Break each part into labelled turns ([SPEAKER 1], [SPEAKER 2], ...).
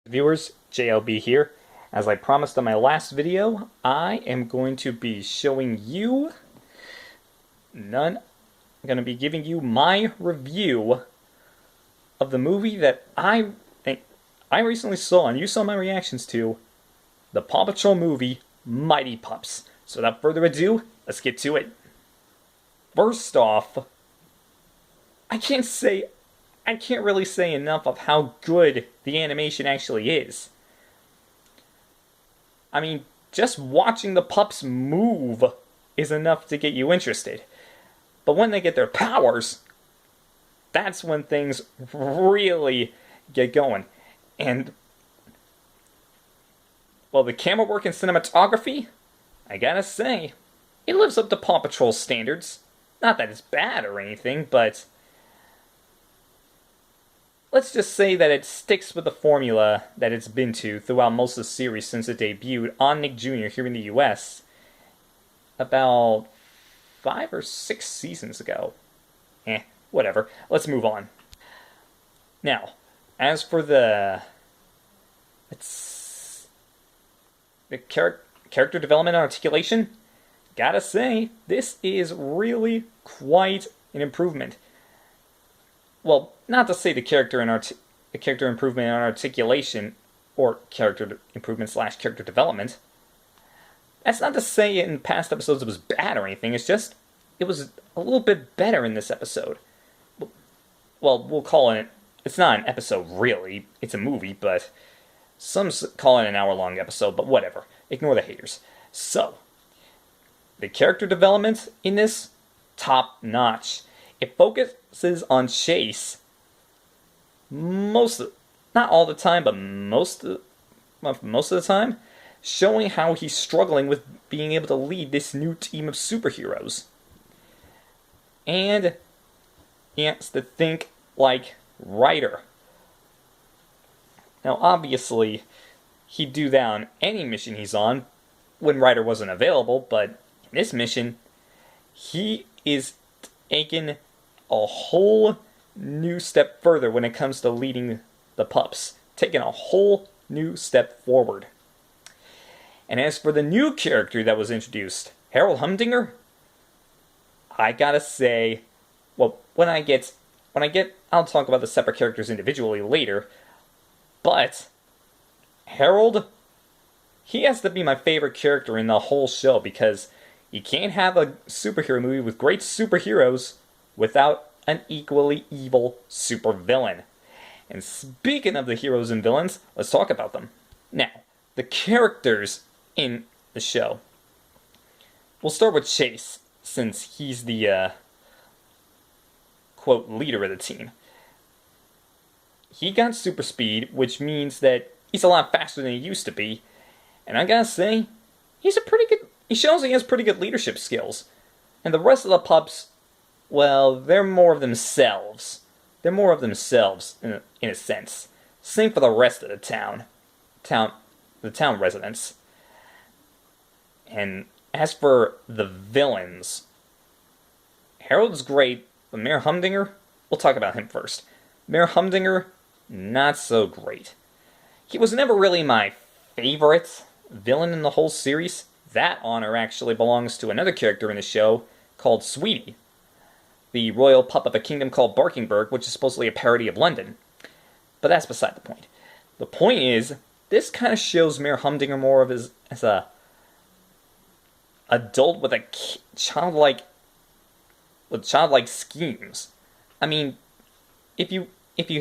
[SPEAKER 1] Viewers, JLB here. As I promised on my last video, I am going to be showing you I'm going to be giving you my review of the movie that I recently saw and you saw my reactions to, the Paw Patrol movie, Mighty Pups. So without further ado, let's get to it. First off, I can't really say enough of how good the animation actually is. I mean, just watching the pups move is enough to get you interested. But when they get their powers, that's when things really get going. And, well, the camera work and cinematography, I gotta say, it lives up to Paw Patrol standards. Not that it's bad or anything, but let's just say that it sticks with the formula that it's been to throughout most of the series since it debuted on Nick Jr. here in the US about 5 or 6 seasons ago. Whatever. Let's move on. Now, as for the character development and articulation, gotta say, this is really quite an improvement. Well, not to say the character improvement and articulation, or character improvement / character development. That's not to say in past episodes it was bad or anything. It's just, it was a little bit better in this episode. Well, we'll call it, it's not an episode really, it's a movie, but some call it an hour-long episode, but whatever. Ignore the haters. So, the character development in this, top-notch. It focuses on Chase not all the time, but most of the time, showing how he's struggling with being able to lead this new team of superheroes. And he has to think like Ryder. Now, obviously, he'd do that on any mission he's on when Ryder wasn't available, but in this mission, he is taking a whole new step further when it comes to leading the pups. Taking a whole new step forward. And as for the new character that was introduced, Harold Humdinger, I gotta say, well, I'll talk about the separate characters individually later, but Harold, he has to be my favorite character in the whole show, because you can't have a superhero movie with great superheroes without an equally evil supervillain. And speaking of the heroes and villains, let's talk about them. Now, the characters in the show. We'll start with Chase, since he's the, quote, leader of the team. He got super speed, which means that he's a lot faster than he used to be. And I gotta say, he shows he has pretty good leadership skills. And the rest of the pups, well, they're more of themselves. They're more of themselves, in a sense. Same for the rest of the town residents. And as for the villains, Harold's great, but Mayor Humdinger, we'll talk about him first. Mayor Humdinger, not so great. He was never really my favorite villain in the whole series. That honor actually belongs to another character in the show called Sweetie, the royal pup of a kingdom called Barkingburg, which is supposedly a parody of London. But that's beside the point. The point is, this kind of shows Mayor Humdinger more of as a adult with childlike schemes. I mean, if you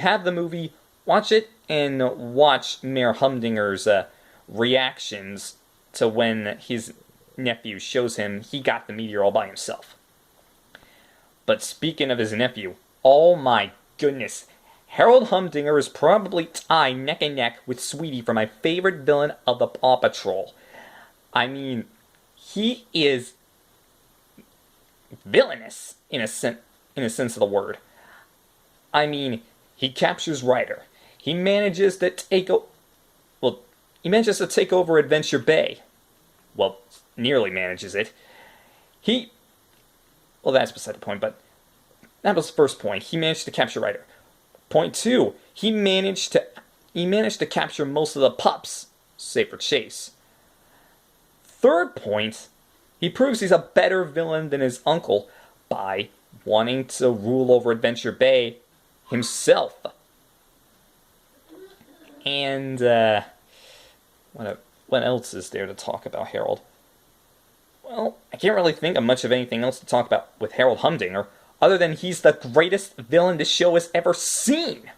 [SPEAKER 1] have the movie, watch it and watch Mayor Humdinger's reactions to when his nephew shows him he got the meteor all by himself. But speaking of his nephew, oh my goodness, Harold Humdinger is probably tied neck and neck with Sweetie for my favorite villain of the Paw Patrol. I mean, he is villainous in a sense of the word. I mean, he captures Ryder. He manages to take over Adventure Bay. Well, nearly manages it. Well, that's beside the point, but that was the first point. He managed to capture Ryder. Point 2, he managed to he managed to capture most of the pups, save for Chase. Third point, he proves he's a better villain than his uncle by wanting to rule over Adventure Bay himself. And, what else is there to talk about Harold? Well, I can't really think of much of anything else to talk about with Harold Humdinger, other than he's the greatest villain this show has ever seen.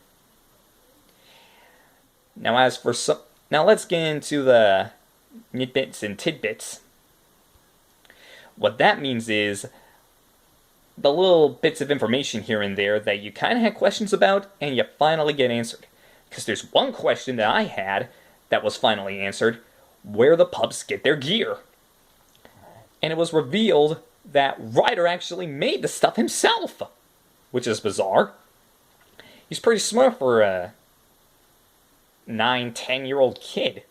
[SPEAKER 1] Now let's get into the nitbits and tidbits. What that means is the little bits of information here and there that you kind of had questions about and you finally get answered. Because there's one question that I had that was finally answered: where the pups get their gear. And it was revealed that Ryder actually made the stuff himself, which is bizarre. He's pretty smart for a 9-10-year-old kid.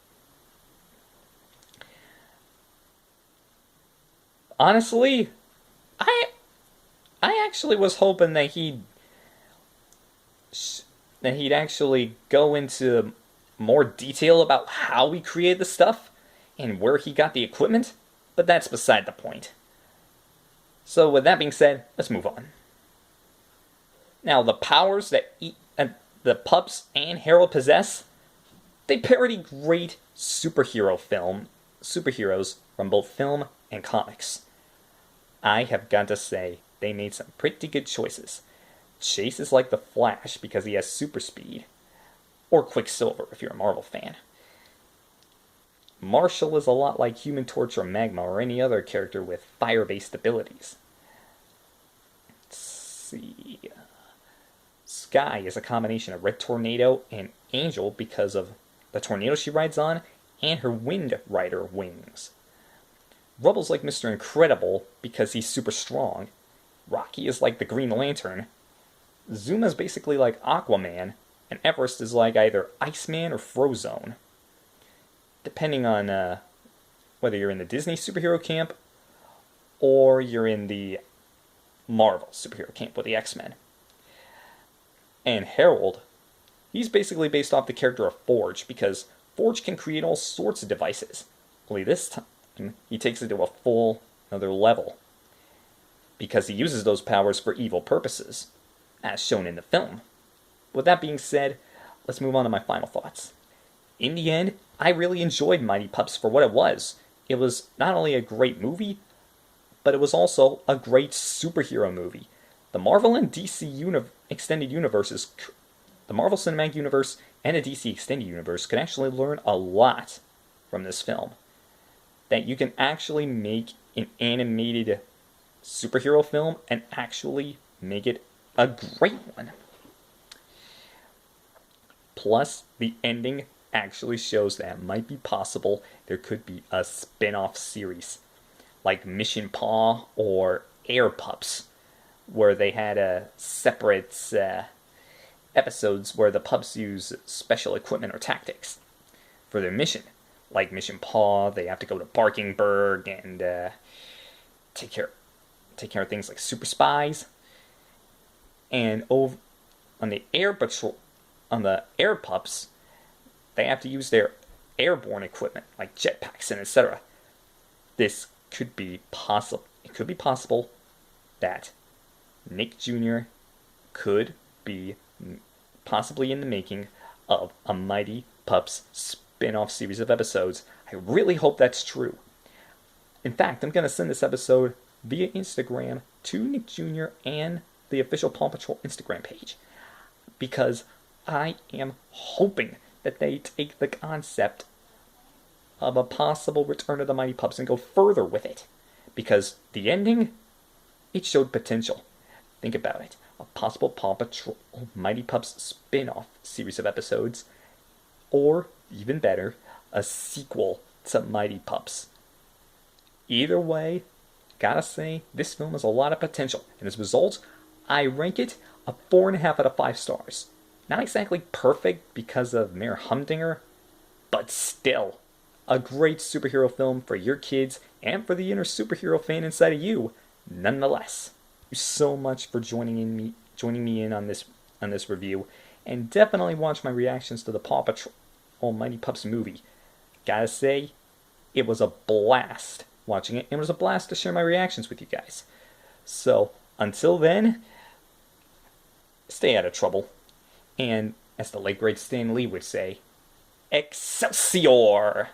[SPEAKER 1] Honestly, I actually was hoping that he'd actually go into more detail about how he created the stuff and where he got the equipment, but that's beside the point. So with that being said, let's move on. Now, the powers that the pups and Harold possess, they parody great superheroes from both film and comics. I have got to say, they made some pretty good choices. Chase is like the Flash because he has super speed, or Quicksilver if you're a Marvel fan. Marshall is a lot like Human Torch or Magma or any other character with fire-based abilities. Let's see. Sky is a combination of Red Tornado and Angel because of the tornado she rides on and her Wind Rider wings. Rubble's like Mr. Incredible because he's super strong. Rocky is like the Green Lantern. Zuma's basically like Aquaman, and Everest is like either Iceman or Frozone. Depending on whether you're in the Disney superhero camp or you're in the Marvel superhero camp with the X-Men. And Harold, he's basically based off the character of Forge because Forge can create all sorts of devices. Only this time, he takes it to a full another level because he uses those powers for evil purposes, as shown in the film. With that being said, let's move on to my final thoughts. In the end, I really enjoyed Mighty Pups for what it was. It was not only a great movie, but it was also a great superhero movie. The Marvel and DC extended universes, the Marvel Cinematic Universe and the DC Extended Universe could actually learn a lot from this film. That you can actually make an animated superhero film and actually make it a great one. Plus, the ending actually shows that it might be possible there could be a spin-off series like Mission Paw or Air Pups, where they had a separate episodes where the pups use special equipment or tactics for their mission. Like Mission Paw, they have to go to Barkingburg and take care of things like super spies. And on the Air Patrol, on the Air Pups, they have to use their airborne equipment like jetpacks and etc. This could be possible. It could be possible that Nick Jr. could be possibly in the making of a Mighty Pups spin-off series of episodes. I really hope that's true. In fact, I'm going to send this episode via Instagram to Nick Jr. and the official Paw Patrol Instagram page, because I am hoping that they take the concept of a possible return of the Mighty Pups and go further with it, because the ending, it showed potential. Think about it. A possible Paw Patrol Mighty Pups spin-off series of episodes, or even better, a sequel to Mighty Pups. Either way, gotta say, this film has a lot of potential, and as a result, I rank it a 4.5 out of 5 stars. Not exactly perfect because of Mayor Humdinger, but still, a great superhero film for your kids and for the inner superhero fan inside of you, nonetheless. Thank you so much for joining me in on this review, and definitely watch my reactions to the Paw Patrol Mighty Pups movie. Gotta say, it was a blast watching it. It was a blast to share my reactions with you guys. So, until then, stay out of trouble. And, as the late great Stan Lee would say, EXCELSIOR!